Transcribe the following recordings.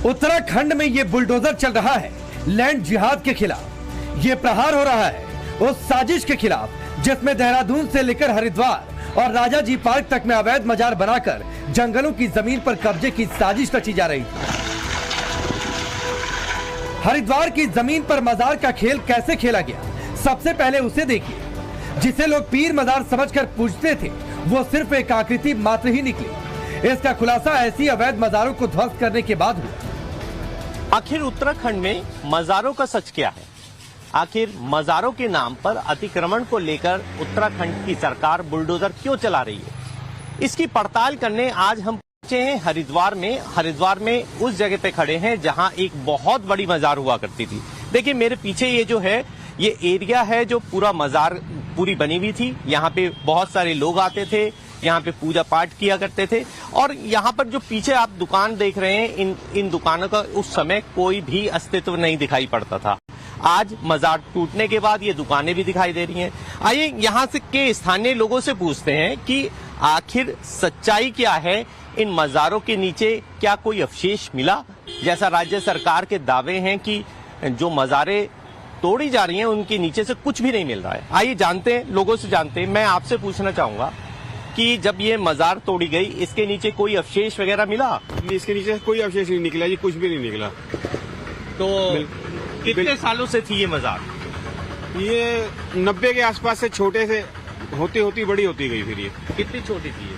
उत्तराखंड में ये बुलडोजर चल रहा है लैंड जिहाद के खिलाफ। ये प्रहार हो रहा है उस साजिश के खिलाफ जिसमें देहरादून से लेकर हरिद्वार और राजाजी पार्क तक में अवैध मजार बनाकर जंगलों की जमीन पर कब्जे की साजिश रची जा रही थी। हरिद्वार की जमीन पर मजार का खेल कैसे खेला गया, सबसे पहले उसे देखिए। जिसे लोग पीर मजार समझकर पूजते थे वो सिर्फ एक आकृति मात्र ही निकली। इसका खुलासा ऐसी अवैध मजारों को ध्वस्त करने के बाद हुआ। आखिर उत्तराखंड में मजारों का सच क्या है? आखिर मजारों के नाम पर अतिक्रमण को लेकर उत्तराखंड की सरकार बुलडोजर क्यों चला रही है? इसकी पड़ताल करने आज हम पहुंचे हैं हरिद्वार में उस जगह पे खड़े हैं जहां एक बहुत बड़ी मजार हुआ करती थी। देखिए मेरे पीछे ये जो है ये एरिया है जो पूरा मजार पूरी बनी हुई थी। यहाँ पे बहुत सारे लोग आते थे, यहाँ पे पूजा पाठ किया करते थे और यहाँ पर जो पीछे आप दुकान देख रहे हैं इन दुकानों का उस समय कोई भी अस्तित्व नहीं दिखाई पड़ता था। आज मजार टूटने के बाद ये दुकानें भी दिखाई दे रही हैं। आइए यहाँ से के स्थानीय लोगों से पूछते हैं कि आखिर सच्चाई क्या है, इन मजारों के नीचे क्या कोई अवशेष मिला? जैसा राज्य सरकार के दावे हैं कि जो मजारें तोड़ी जा रही हैं उनके नीचे से कुछ भी नहीं मिल रहा है। आइए जानते हैं, लोगों से जानते हैं। मैं आपसे पूछना चाहूंगा कि जब ये मजार तोड़ी गई इसके नीचे कोई अवशेष वगैरह मिला? इसके नीचे कोई अवशेष नहीं निकला जी, कुछ भी नहीं निकला। तो कितने सालों से थी ये मजार? ये 90 के आसपास से छोटे से होती बड़ी होती गई। फिर ये कितनी छोटी थी ये?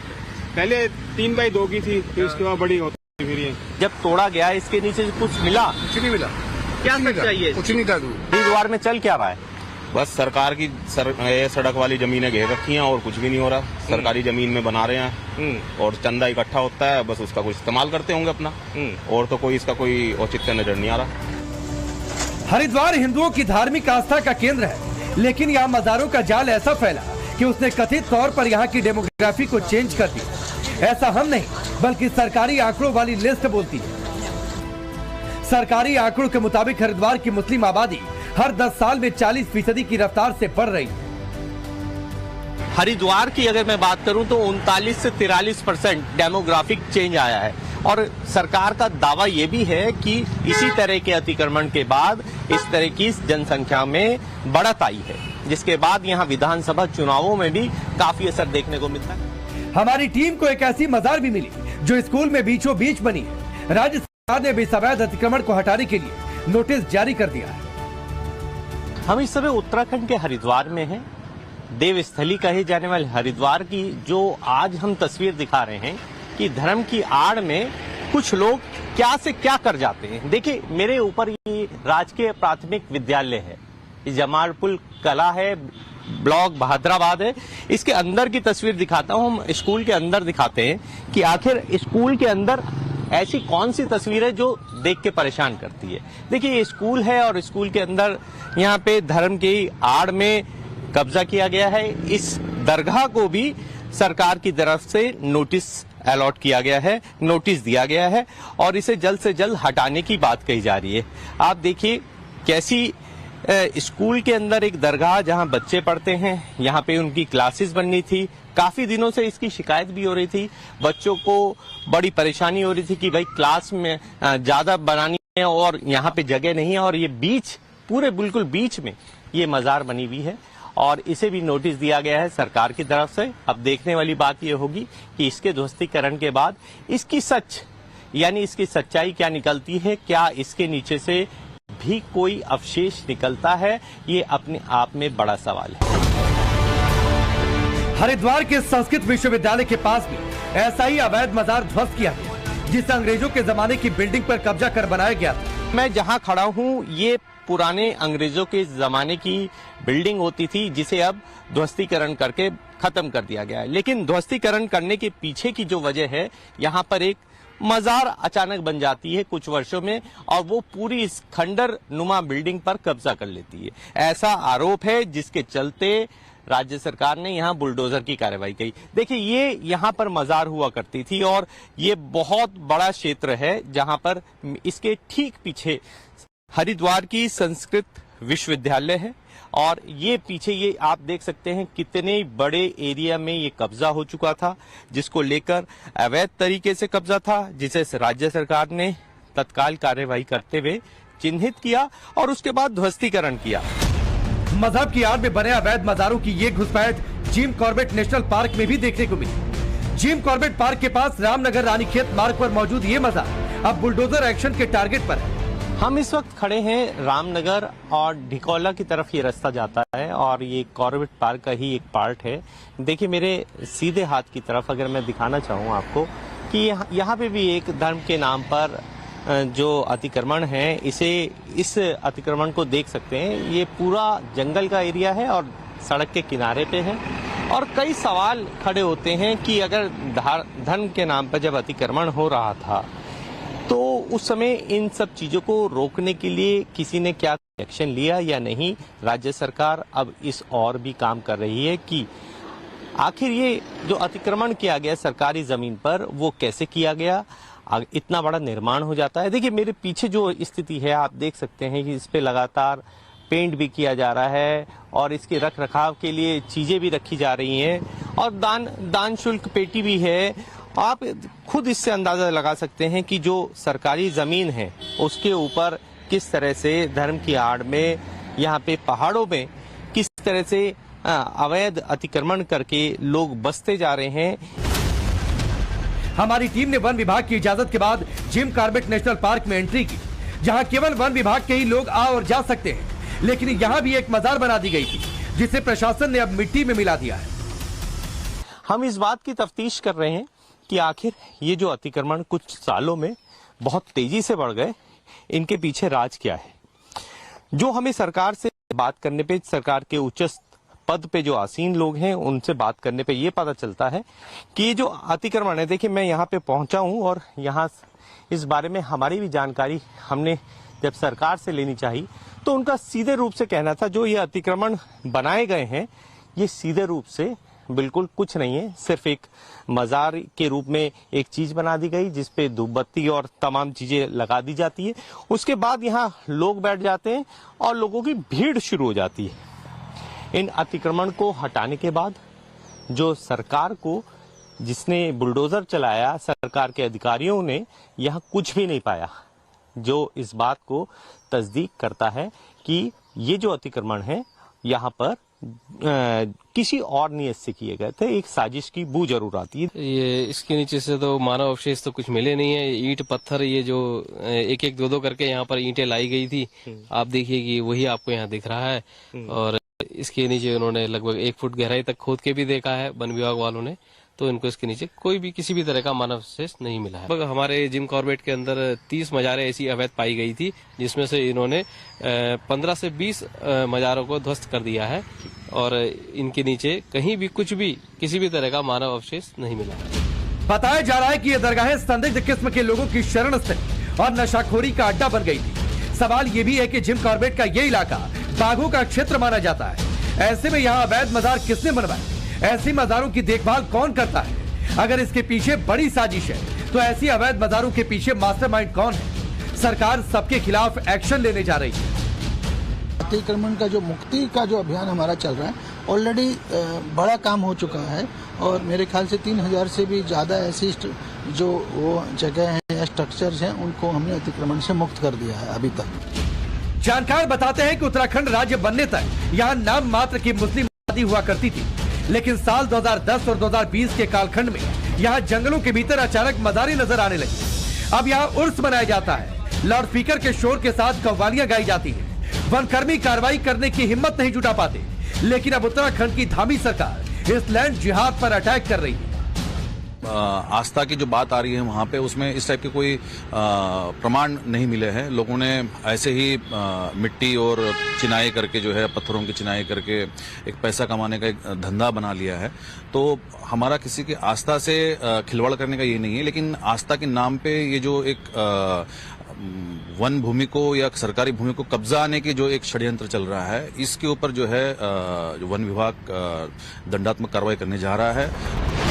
पहले 3 बाई 2 की थी, फिर उसके बाद बड़ी होती। फिर ये जब तोड़ा गया इसके नीचे से कुछ मिला? कुछ नहीं मिला। क्या चाहिए? कुछ नहीं था। हरिद्वार में चल क्या रहा है? बस सरकार की सड़क वाली जमीनें घेर रखी हैं और कुछ भी नहीं हो रहा। सरकारी जमीन में बना रहे हैं और चंदा इकट्ठा होता है, बस उसका कुछ इस्तेमाल करते होंगे अपना, और तो कोई इसका कोई औचित्य नजर नहीं आ रहा। हरिद्वार हिंदुओं की धार्मिक आस्था का केंद्र है, लेकिन यहाँ मजारों का जाल ऐसा फैला कि उसने कथित तौर पर यहाँ की डेमोग्राफी को चेंज कर दिया। ऐसा हम नहीं बल्कि सरकारी आंकड़ों वाली लिस्ट बोलती है। सरकारी आंकड़ों के मुताबिक हरिद्वार की मुस्लिम आबादी हर 10 साल में 40% की रफ्तार से बढ़ रही है। हरिद्वार की अगर मैं बात करूं तो 39 से 43% डेमोग्राफिक चेंज आया है और सरकार का दावा यह भी है कि इसी तरह के अतिक्रमण के बाद इस तरह की जनसंख्या में बढ़त आई है, जिसके बाद यहां विधानसभा चुनावों में भी काफी असर देखने को मिलता है। हमारी टीम को एक ऐसी मजार भी मिली जो स्कूल में बीचों बीच बनी है। राज्य सरकार ने भी अवैध अतिक्रमण को हटाने के लिए नोटिस जारी कर दिया है। हम इस समय उत्तराखंड के हरिद्वार में हैं। देवस्थली कहे जाने वाले हरिद्वार की जो आज हम तस्वीर दिखा रहे हैं कि धर्म की आड़ में कुछ लोग क्या से क्या कर जाते हैं। देखिए मेरे ऊपर ये राजकीय प्राथमिक विद्यालय है, जमालपुर कला है, ब्लॉक बहादुराबाद है। इसके अंदर की तस्वीर दिखाता हूँ। हम स्कूल के अंदर दिखाते हैं कि आखिर स्कूल के अंदर ऐसी कौन सी तस्वीर है जो देख के परेशान करती है। देखिए ये स्कूल है और स्कूल के अंदर यहाँ पे धर्म की आड़ में कब्जा किया गया है। इस दरगाह को भी सरकार की तरफ से नोटिस अलॉट किया गया है, नोटिस दिया गया है और इसे जल्द से जल्द हटाने की बात कही जा रही है। आप देखिए कैसी स्कूल के अंदर एक दरगाह जहां बच्चे पढ़ते हैं, यहाँ पे उनकी क्लासेस बननी थी। काफी दिनों से इसकी शिकायत भी हो रही थी, बच्चों को बड़ी परेशानी हो रही थी कि भाई क्लास में ज्यादा बनानी है और यहाँ पे जगह नहीं है। और ये बीच पूरे बिल्कुल बीच में ये मजार बनी हुई है और इसे भी नोटिस दिया गया है सरकार की तरफ से। अब देखने वाली बात ये होगी कि इसके ध्वस्तीकरण के बाद इसकी इसकी सच्चाई क्या निकलती है। क्या इसके नीचे से भी कोई अवशेष निकलता है? ये अपने आप में बड़ा सवाल है। हरिद्वार के संस्कृत विश्वविद्यालय के पास भी ऐसा ही अवैध मजार ध्वस्त किया गया, जिसे अंग्रेजों के जमाने की बिल्डिंग पर कब्जा कर बनाया गया था। मैं जहां खड़ा हूं ये पुराने अंग्रेजों के जमाने की बिल्डिंग होती थी, जिसे अब ध्वस्तीकरण करके खत्म कर दिया गया है। लेकिन ध्वस्तीकरण करने के पीछे की जो वजह है, यहाँ पर एक मजार अचानक बन जाती है कुछ वर्षों में और वो पूरी इस खंडर नुमा बिल्डिंग पर कब्जा कर लेती है। ऐसा आरोप है जिसके चलते राज्य सरकार ने यहाँ बुलडोजर की कार्रवाई की। देखिए ये यहाँ पर मजार हुआ करती थी और ये बहुत बड़ा क्षेत्र है जहाँ पर इसके ठीक पीछे हरिद्वार की संस्कृत विश्वविद्यालय है और ये पीछे ये आप देख सकते हैं कितने बड़े एरिया में ये कब्जा हो चुका था, जिसको लेकर अवैध तरीके से कब्जा था, जिसे राज्य सरकार ने तत्काल कार्यवाही करते हुए चिन्हित किया और उसके बाद ध्वस्तीकरण किया। मजहब की आड़ में बने अवैध मजारों की ये घुसपैठ जिम कॉर्बेट नेशनल पार्क में भी देखने को मिली। जिम कॉर्बेट पार्क के पास रामनगर रानीखेत मार्ग पर मौजूद ये मजार अब बुलडोजर एक्शन के टारगेट पर है। हम इस वक्त खड़े हैं रामनगर और ढिकोला की तरफ ये रास्ता जाता है और ये कॉर्बेट पार्क का ही एक पार्ट है। देखिए मेरे सीधे हाथ की तरफ अगर मैं दिखाना चाहूँ आपको कि यहाँ पे भी एक धर्म के नाम पर जो अतिक्रमण है, इस अतिक्रमण को देख सकते हैं। ये पूरा जंगल का एरिया है और सड़क के किनारे पे है और कई सवाल खड़े होते हैं कि अगर धर्म के नाम पर जब अतिक्रमण हो रहा था तो उस समय इन सब चीजों को रोकने के लिए किसी ने क्या एक्शन लिया या नहीं। राज्य सरकार अब इस और भी काम कर रही है कि आखिर ये जो अतिक्रमण किया गया सरकारी जमीन पर वो कैसे किया गया, इतना बड़ा निर्माण हो जाता है। देखिए मेरे पीछे जो स्थिति है आप देख सकते हैं कि इस पे लगातार पेंट भी किया जा रहा है और इसके रख रखाव के लिए चीजें भी रखी जा रही हैं और दान शुल्क पेटी भी है। आप खुद इससे अंदाजा लगा सकते हैं कि जो सरकारी जमीन है उसके ऊपर किस तरह से धर्म की आड़ में यहाँ पे पहाड़ों में किस तरह से अवैध अतिक्रमण करके लोग बसते जा रहे हैं। हमारी टीम ने वन विभाग की इजाजत के बाद जिम कॉर्बेट नेशनल पार्क में एंट्री की, जहां केवल वन विभाग के ही लोग आ और जा सकते हैं। लेकिन यहां भी एक मजार बना दी गई थी जिसे प्रशासन ने अब मिट्टी में मिला दिया है। हम इस बात की तफ्तीश कर रहे हैं कि आखिर ये जो अतिक्रमण कुछ सालों में बहुत तेजी से बढ़ गए, इनके पीछे राज क्या है। जो हमें सरकार से बात करने पे, सरकार के उच्च पद पे जो आसीन लोग हैं उनसे बात करने पे ये पता चलता है कि ये जो अतिक्रमण है, देखिए मैं यहाँ पे पहुंचा हूँ और यहाँ इस बारे में हमारी भी जानकारी हमने जब सरकार से लेनी चाहिए तो उनका सीधे रूप से कहना था जो ये अतिक्रमण बनाए गए हैं ये सीधे रूप से बिल्कुल कुछ नहीं है, सिर्फ एक मजार के रूप में एक चीज बना दी गई जिसपे धूप बत्ती और तमाम चीजें लगा दी जाती है। उसके बाद यहाँ लोग बैठ जाते हैं और लोगों की भीड़ शुरू हो जाती है। इन अतिक्रमण को हटाने के बाद जो सरकार को, जिसने बुलडोजर चलाया, सरकार के अधिकारियों ने यहाँ कुछ भी नहीं पाया, जो इस बात को तस्दीक करता है कि ये जो अतिक्रमण है यहाँ पर किसी और नियत से किए गए थे। एक साजिश की बू जरूर आती है। ये इसके नीचे से तो मानव अवशेष तो कुछ मिले नहीं है। ईंट पत्थर ये जो एक एक दो करके यहाँ पर ईंटें लाई गई थी, आप देखिए कि वही आपको यहाँ दिख रहा है। और इसके नीचे उन्होंने लगभग 1 फुट गहराई तक खोद के भी देखा है वन विभाग वालों ने, तो इनको इसके नीचे कोई भी किसी भी तरह का मानव अवशेष नहीं मिला है। हमारे जिम कॉर्बेट के अंदर 30 मजारें ऐसी अवैध पाई गई थी जिसमें से इन्होंने 15 से 20 मजारों को ध्वस्त कर दिया है और इनके नीचे कहीं भी कुछ भी किसी भी तरह का मानव अवशेष नहीं मिला है। बताया जा रहा है कि ये दरगाहें संदिग्ध किस्म के लोगों की शरण स्थल और नशाखोरी का अड्डा बन गई थी। सवाल ये भी है कि जिम कॉर्बेट का ये इलाका बाघों का क्षेत्र माना जाता है। ऐसे में यहाँ अवैध मजार किसने बनवाए? ऐसी मजारों की देखभाल कौन करता है? अगर इसके पीछे बड़ी साजिश है तो ऐसी अवैध मजारों के पीछे मास्टरमाइंड कौन है? सरकार सबके खिलाफ एक्शन लेने जा रही है। अतिक्रमण का जो मुक्ति का जो अभियान हमारा चल रहा है, ऑलरेडी बड़ा काम हो चुका है और मेरे ख्याल से 3000 से भी ज्यादा ऐसी जो वो जगह हैं या स्ट्रक्चर्स हैं उनको हमने अतिक्रमण से मुक्त कर दिया है अभी तक। जानकार बताते हैं कि उत्तराखंड राज्य बनने तक यहाँ नाम मात्र की मुस्लिम आबादी हुआ करती थी, लेकिन साल 2010 और 2020 के कालखंड में यहाँ जंगलों के भीतर अचानक मजारी नजर आने लगी। अब यहाँ उर्स मनाया जाता है, लाउड स्पीकर के शोर के साथ कव्वालियां गाई जाती हैं। वनकर्मी कार्रवाई करने की हिम्मत नहीं जुटा पाते, लेकिन अब उत्तराखंड की धामी सरकार इस लैंड जिहाद पर अटैक कर रही है। आस्था की जो बात आ रही है वहाँ पे, उसमें इस टाइप के कोई प्रमाण नहीं मिले हैं। लोगों ने ऐसे ही मिट्टी और चिनाई करके जो है, पत्थरों की चिनाई करके एक पैसा कमाने का एक धंधा बना लिया है। तो हमारा किसी की आस्था से खिलवाड़ करने का ये नहीं है, लेकिन आस्था के नाम पे ये जो एक वन भूमि को या सरकारी भूमि को कब्जा आने की जो एक षड्यंत्र चल रहा है, इसके ऊपर जो है वन विभाग दंडात्मक कार्रवाई करने जा रहा है।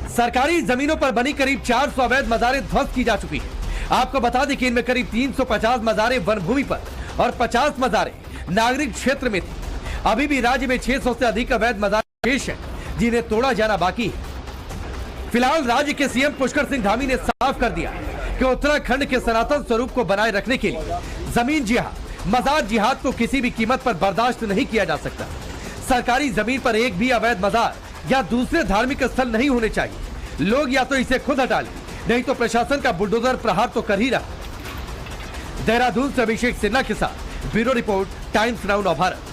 सरकारी जमीनों पर बनी करीब 400 अवैध मजारें ध्वस्त की जा चुकी है। आपको बता दें कि इनमें करीब 350 मजारें वन भूमि पर और 50 मजारें नागरिक क्षेत्र में थी। अभी भी राज्य में 600 से अधिक अवैध मजारें शेष हैं, जिन्हें तोड़ा जाना बाकी है। फिलहाल राज्य के सीएम पुष्कर सिंह धामी ने साफ कर दिया कि उत्तराखंड के सनातन स्वरूप को बनाए रखने के लिए जमीन जिहाद, मजार जिहाद को किसी भी कीमत पर बर्दाश्त नहीं किया जा सकता। सरकारी जमीन पर एक भी अवैध मजार या दूसरे धार्मिक स्थल नहीं होने चाहिए। लोग या तो इसे खुद हटा लें, नहीं तो प्रशासन का बुलडोजर प्रहार तो कर ही रहा। देहरादून से अभिषेक सिन्हा के साथ ब्यूरो रिपोर्ट, टाइम्स नाउ नव भारत।